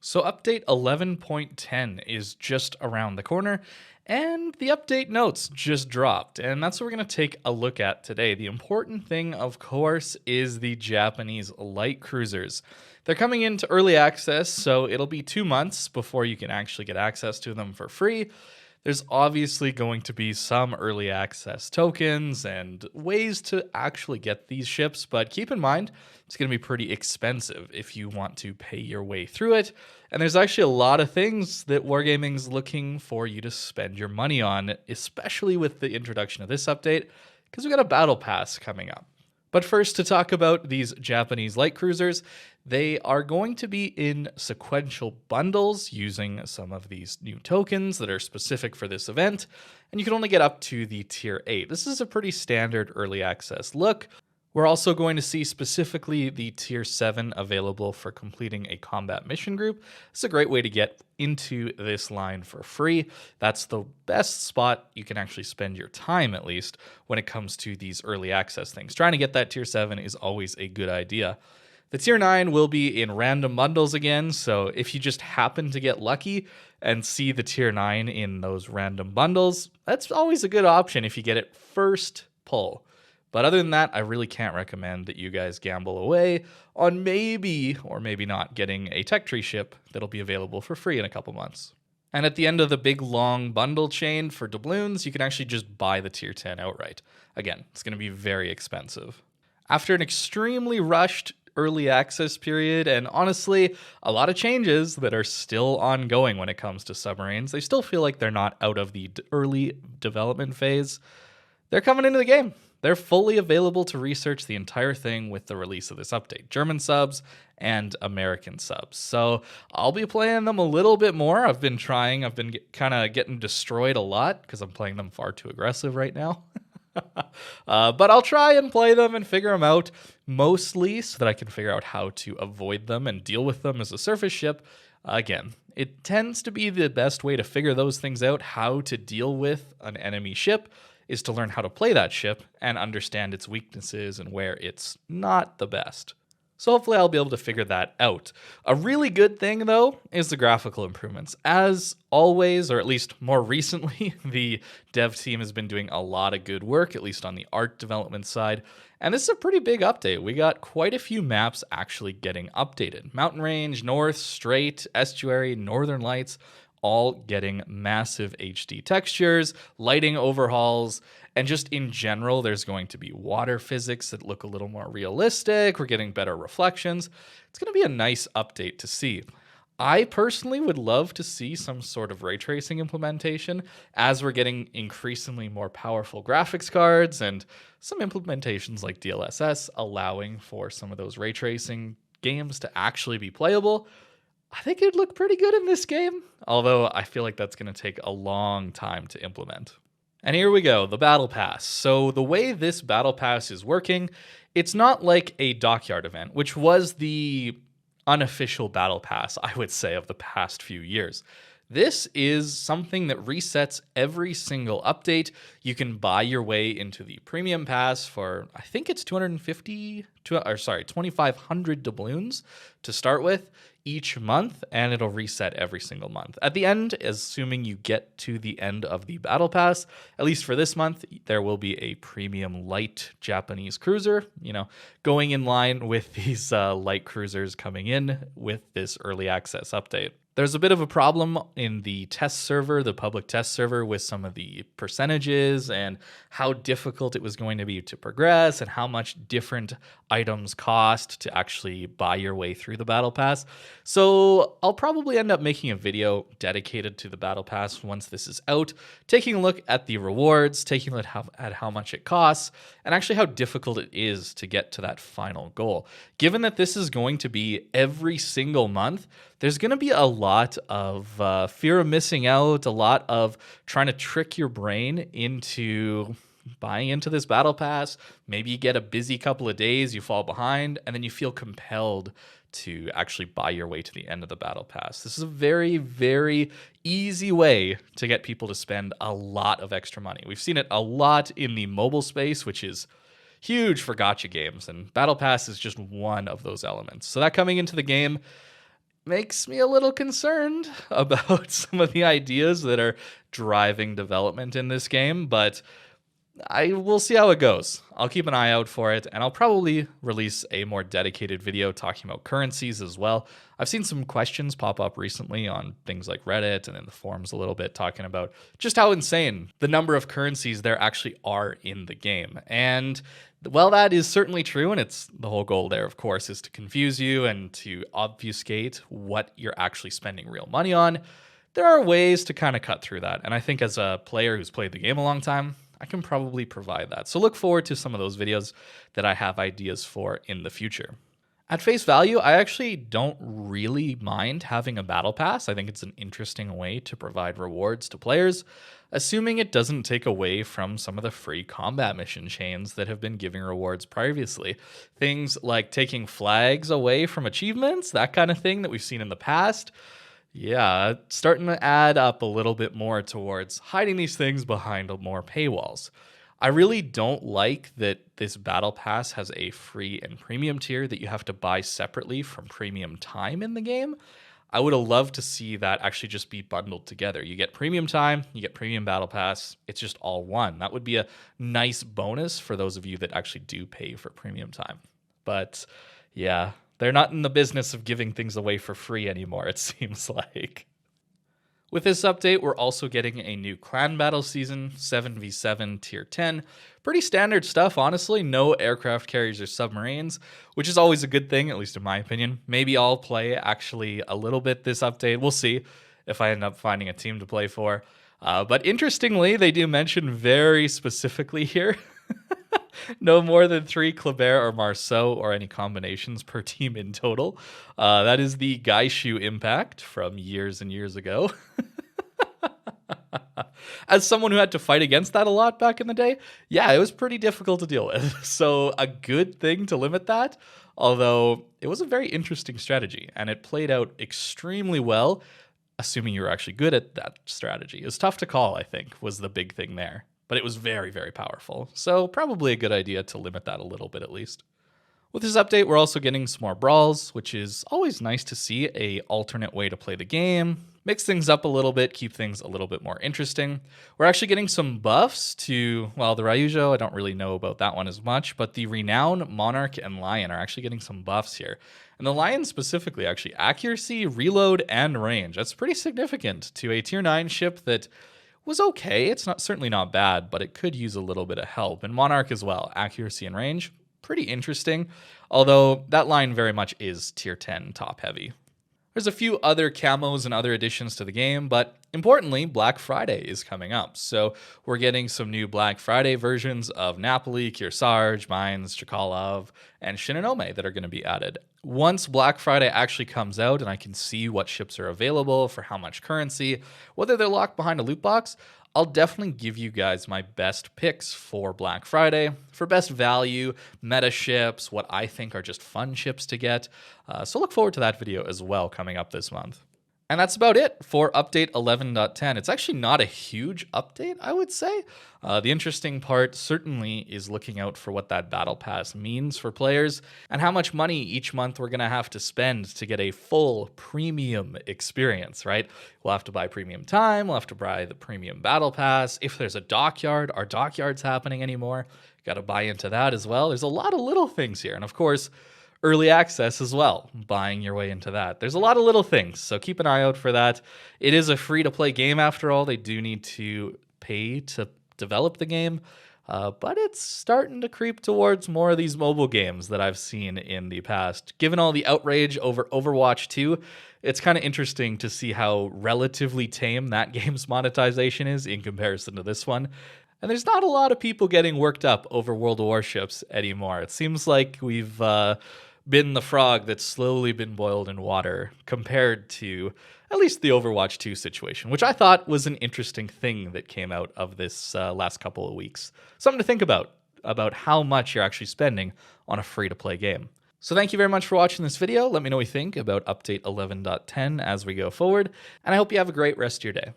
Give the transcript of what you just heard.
So update 11.10 is just around the corner, and the update notes just dropped, and that's what we're going to take a look at today. The important thing, of course, is the Japanese light cruisers. They're coming into early access, so it'll be 2 months before you can actually get access to them for free. There's obviously going to be some early access tokens and ways to actually get these ships, but keep in mind it's going to be pretty expensive if you want to pay your way through it. And there's actually a lot of things that Wargaming's looking for you to spend your money on, especially with the introduction of this update, because we got a battle pass coming up. But first, to talk about these Japanese light cruisers, they are going to be in sequential bundles using some of these new tokens that are specific for this event, and you can only get up to the tier 8. This is a pretty standard early access look. We're also going to see specifically the tier 7 available for completing a combat mission group. It's a great way to get into this line for free. That's the best spot you can actually spend your time, at least, when it comes to these early access things. Trying to get that tier 7 is always a good idea. The tier 9 will be in random bundles again, so if you just happen to get lucky and see the tier 9 in those random bundles, that's always a good option if you get it first pull. But other than that, I really can't recommend that you guys gamble away on maybe or maybe not getting a tech tree ship that'll be available for free in a couple months. And at the end of the big long bundle chain for doubloons, you can actually just buy the tier 10 outright. Again, it's going to be very expensive. After an extremely rushed early access period, and honestly, a lot of changes that are still ongoing when it comes to submarines, they still feel like they're not out of the early development phase. They're coming into the game. They're fully available to research the entire thing with the release of this update. German subs and American subs. So I'll be playing them a little bit more. I've been kind of getting destroyed a lot because I'm playing them far too aggressive right now. But I'll try and play them and figure them out, mostly so that I can figure out how to avoid them and deal with them as a surface ship. Again, it tends to be the best way to figure those things out, how to deal with an enemy ship, is to learn how to play that ship and understand its weaknesses and where it's not the best. So hopefully I'll be able to figure that out. A really good thing, though, is the graphical improvements. As always, or at least more recently, the dev team has been doing a lot of good work, at least on the art development side. And this is a pretty big update. We got quite a few maps actually getting updated. Mountain Range, North, Strait, Estuary, Northern Lights, all getting massive HD textures, lighting overhauls, and just in general, there's going to be water physics that look a little more realistic. We're getting better reflections. It's going to be a nice update to see. I personally would love to see some sort of ray tracing implementation as we're getting increasingly more powerful graphics cards and some implementations like DLSS allowing for some of those ray tracing games to actually be playable. I think it'd look pretty good in this game, although I feel like that's going to take a long time to implement. And here we go, the Battle Pass. So the way this Battle Pass is working, it's not like a Dockyard event, which was the unofficial Battle Pass, I would say, of the past few years. This is something that resets every single update. You can buy your way into the Premium Pass for, I think it's 2,500 doubloons to start with each month, and it'll reset every single month. At the end, assuming you get to the end of the Battle Pass, at least for this month, there will be a premium light Japanese cruiser, going in line with these light cruisers coming in with this early access update. There's a bit of a problem in the test server, the public test server, with some of the percentages and how difficult it was going to be to progress and how much different items cost to actually buy your way through the Battle Pass. So I'll probably end up making a video dedicated to the Battle Pass once this is out, taking a look at the rewards, taking a look at how much it costs, and actually how difficult it is to get to that final goal. Given that this is going to be every single month, there's going to be a lot of fear of missing out, a lot of trying to trick your brain into buying into this Battle Pass. Maybe you get a busy couple of days, you fall behind, and then you feel compelled to actually buy your way to the end of the Battle Pass. This is a very, very easy way to get people to spend a lot of extra money. We've seen it a lot in the mobile space, which is huge for gacha games, and Battle Pass is just one of those elements. So that coming into the game, makes me a little concerned about some of the ideas that are driving development in this game, but I will see how it goes. I'll keep an eye out for it, and I'll probably release a more dedicated video talking about currencies as well. I've seen some questions pop up recently on things like Reddit and in the forums a little bit, talking about just how insane the number of currencies there actually are in the game. And well, that is certainly true, and it's the whole goal there, of course, is to confuse you and to obfuscate what you're actually spending real money on. There are ways to kind of cut through that, and I think as a player who's played the game a long time, I can probably provide that. So look forward to some of those videos that I have ideas for in the future. At face value, I actually don't really mind having a battle pass. I think it's an interesting way to provide rewards to players, assuming it doesn't take away from some of the free combat mission chains that have been giving rewards previously. Things like taking flags away from achievements, that kind of thing that we've seen in the past. Yeah, it's starting to add up a little bit more towards hiding these things behind more paywalls. I really don't like that this battle pass has a free and premium tier that you have to buy separately from premium time in the game. I would have loved to see that actually just be bundled together. You get premium time, you get premium battle pass, it's just all one. That would be a nice bonus for those of you that actually do pay for premium time. But yeah, they're not in the business of giving things away for free anymore, it seems like. With this update, we're also getting a new clan battle season, 7v7 tier 10. Pretty standard stuff, honestly. No aircraft carriers or submarines, which is always a good thing, at least in my opinion. Maybe I'll play actually a little bit this update. We'll see if I end up finding a team to play for. But interestingly, they do mention very specifically here no more than 3 Kleber or Marceau or any combinations per team in total. That is the Gaishu impact from years and years ago. As someone who had to fight against that a lot back in the day, yeah, it was pretty difficult to deal with. So a good thing to limit that, although it was a very interesting strategy and it played out extremely well, assuming you were actually good at that strategy. It was tough to call, I think, was the big thing there. But it was very, very powerful. So probably a good idea to limit that a little bit at least. With this update, we're also getting some more brawls, which is always nice to see a alternate way to play the game. Mix things up a little bit, keep things a little bit more interesting. We're actually getting some buffs to, well, the Ryujo, I don't really know about that one as much, but the Renown, Monarch, and Lion are actually getting some buffs here. And the Lion specifically, actually, accuracy, reload, and range. That's pretty significant to a tier 9 ship that was okay. It's certainly not bad, but it could use a little bit of help. And Monarch as well, accuracy and range, pretty interesting. Although that line very much is tier 10 top heavy. There's a few other camos and other additions to the game, but importantly, Black Friday is coming up. So we're getting some new Black Friday versions of Napoli, Kearsarge, Mines, Chkalov, and Shinonome that are going to be added. Once Black Friday actually comes out and I can see what ships are available for how much currency, whether they're locked behind a loot box, I'll definitely give you guys my best picks for Black Friday, for best value, meta ships, what I think are just fun ships to get. So look forward to that video as well coming up this month. And that's about it for update 11.10. It's actually not a huge update, I would say. The interesting part certainly is looking out for what that battle pass means for players and how much money each month we're going to have to spend to get a full premium experience, right? We'll have to buy premium time, we'll have to buy the premium battle pass. If there's a dockyard, are dockyards happening anymore? Got to buy into that as well. There's a lot of little things here. And of course, early access as well, buying your way into that. There's a lot of little things, so keep an eye out for that. It is a free-to-play game after all. They do need to pay to develop the game, but it's starting to creep towards more of these mobile games that I've seen in the past. Given all the outrage over Overwatch 2, it's kind of interesting to see how relatively tame that game's monetization is in comparison to this one. And there's not a lot of people getting worked up over World of Warships anymore. It seems like we've been the frog that's slowly been boiled in water compared to at least the Overwatch 2 situation, which I thought was an interesting thing that came out of this last couple of weeks. Something to think about how much you're actually spending on a free-to-play game. So thank you very much for watching this video. Let me know what you think about update 11.10 as we go forward, and I hope you have a great rest of your day.